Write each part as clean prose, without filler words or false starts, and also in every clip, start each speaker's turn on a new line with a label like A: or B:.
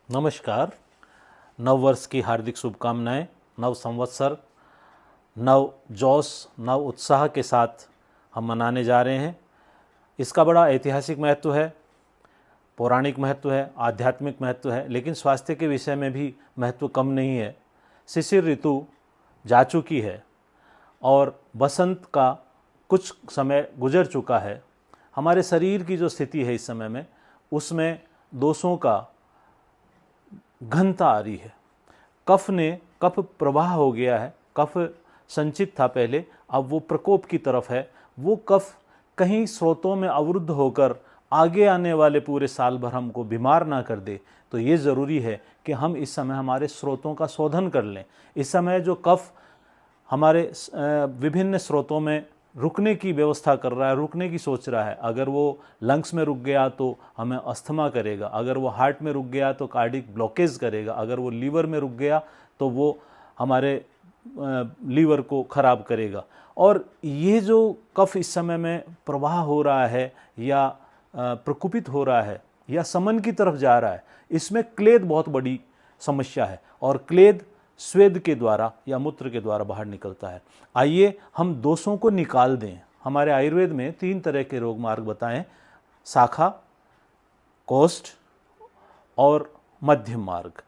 A: नमस्कार। नव वर्ष की हार्दिक शुभकामनाएं। नव संवत्सर नव जोश नव उत्साह के साथ हम मनाने जा रहे हैं। इसका बड़ा ऐतिहासिक महत्व है, पौराणिक महत्व है, आध्यात्मिक महत्व है, लेकिन स्वास्थ्य के विषय में भी महत्व कम नहीं है। शिशिर ऋतु जा चुकी है और बसंत का कुछ समय गुजर चुका है। हमारे शरीर की जो स्थिति है इस समय में, उसमें दोषों का घनता आ रही है। कफ प्रवाह हो गया है। कफ संचित था पहले, अब वो प्रकोप की तरफ है। वो कफ कहीं स्रोतों में अवरुद्ध होकर आगे आने वाले पूरे साल भर हमको बीमार ना कर दे। तो ये ज़रूरी है कि हम इस समय हमारे स्रोतों का शोधन कर लें। इस समय जो कफ हमारे विभिन्न स्रोतों में रुकने की व्यवस्था कर रहा है, रुकने की सोच रहा है, अगर वो लंग्स में रुक गया तो हमें अस्थमा करेगा, अगर वो हार्ट में रुक गया तो कार्डिक ब्लॉकेज करेगा, अगर वो लीवर में रुक गया तो वो हमारे लीवर को ख़राब करेगा। और ये जो कफ इस समय में प्रवाह हो रहा है या प्रकुपित हो रहा है या समन की तरफ जा रहा है, इसमें क्लेद बहुत बड़ी समस्या है और क्लेद स्वेद के द्वारा या मूत्र के द्वारा बाहर निकलता है। आइए हम दोषों को निकाल दें। हमारे आयुर्वेद में 3 तरह के रोग मार्ग बताएं: शाखा, कोष्ठ और मध्यम मार्ग।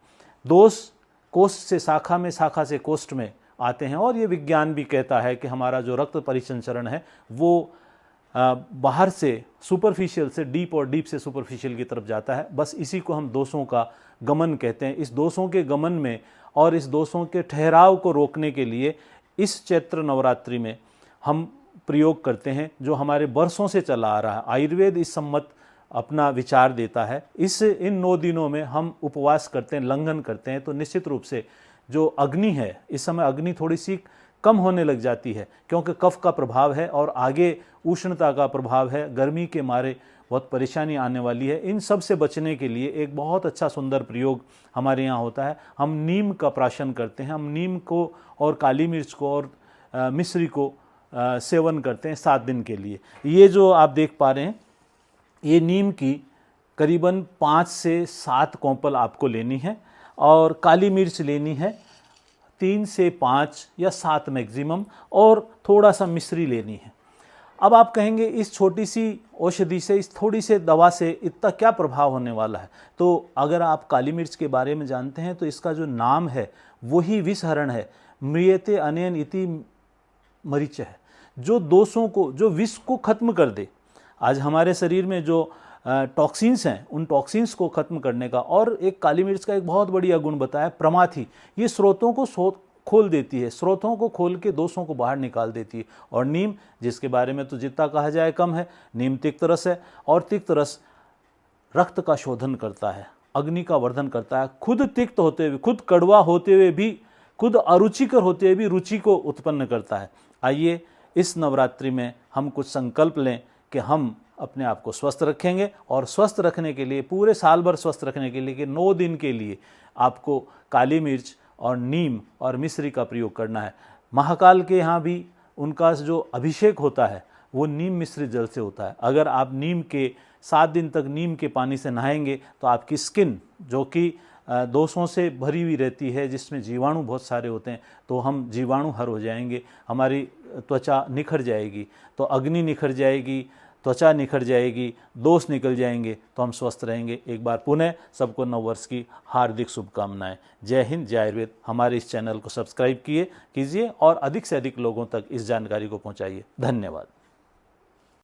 A: दोष कोष्ठ से शाखा में, शाखा से कोष्ठ में आते हैं और ये विज्ञान भी कहता है कि हमारा जो रक्त परिसंचरण है वो बाहर से सुपरफिशियल से डीप और डीप से सुपरफिशियल की तरफ जाता है। बस इसी को हम दोषों का गमन कहते हैं। इस दोषों के गमन में और इस दोषों के ठहराव को रोकने के लिए इस चैत्र नवरात्रि में हम प्रयोग करते हैं, जो हमारे वर्षों से चला आ रहा है। आयुर्वेद इस सम्मत अपना विचार देता है। इन 9 दिनों में हम उपवास करते हैं, लंघन करते हैं, तो निश्चित रूप से जो अग्नि है, इस समय अग्नि थोड़ी सी कम होने लग जाती है, क्योंकि कफ का प्रभाव है और आगे उष्णता का प्रभाव है। गर्मी के मारे बहुत परेशानी आने वाली है। इन सब से बचने के लिए एक बहुत अच्छा सुंदर प्रयोग हमारे यहाँ होता है। हम नीम का प्राशन करते हैं। हम नीम को और काली मिर्च को और मिश्री को सेवन करते हैं 7 दिन के लिए। ये जो आप देख पा रहे हैं, ये नीम की करीबन 5 से 7 कौंपल आपको लेनी है और काली मिर्च लेनी है 3 से 5 या 7 मैक्सिमम, और थोड़ा सा मिश्री लेनी है। अब आप कहेंगे इस छोटी सी औषधि से, इस थोड़ी से दवा से इतना क्या प्रभाव होने वाला है? तो अगर आप काली मिर्च के बारे में जानते हैं तो इसका जो नाम है वही विषहरण है। म्रियते अनेन इति मरीच है, जो दोषों को, जो विष को खत्म कर दे। आज हमारे शरीर में जो टॉक्सिन्स हैं, उन टॉक्सिन्स को खत्म करने का। और एक काली मिर्च का एक बहुत बढ़िया गुण बताया, प्रमाथी। ये स्रोतों को खोल देती है, स्रोतों को खोल के दोषों को बाहर निकाल देती है। और नीम, जिसके बारे में तो जितना कहा जाए कम है। नीम तिक्त रस है और तिक्त रस रक्त का शोधन करता है, अग्नि का वर्धन करता है। खुद तिक्त होते हुए, खुद कड़वा होते हुए भी, खुद अरुचिकर होते हुए भी रुचि को उत्पन्न करता है। आइए इस नवरात्रि में हम कुछ संकल्प लें कि हम अपने आप को स्वस्थ रखेंगे, और स्वस्थ रखने के लिए, पूरे साल भर स्वस्थ रखने के लिए कि 9 दिन के लिए आपको काली मिर्च और नीम और मिश्री का प्रयोग करना है। महाकाल के यहाँ भी उनका जो अभिषेक होता है वो नीम मिश्रित जल से होता है। अगर आप नीम के 7 दिन तक नीम के पानी से नहाएंगे तो आपकी स्किन, जो कि दोषों से भरी हुई रहती है, जिसमें जीवाणु बहुत सारे होते हैं, तो हम जीवाणु हर हो जाएंगे। हमारी त्वचा निखर जाएगी, तो अग्नि निखर जाएगी, त्वचा निखर जाएगी, दोष निकल जाएंगे, तो हम स्वस्थ रहेंगे। एक बार पुनः सबको नव वर्ष की हार्दिक शुभकामनाएं। जय हिंद, जय आयुर्वेद। हमारे इस चैनल को सब्सक्राइब कीजिए और अधिक से अधिक लोगों तक इस जानकारी को पहुंचाइए। धन्यवाद।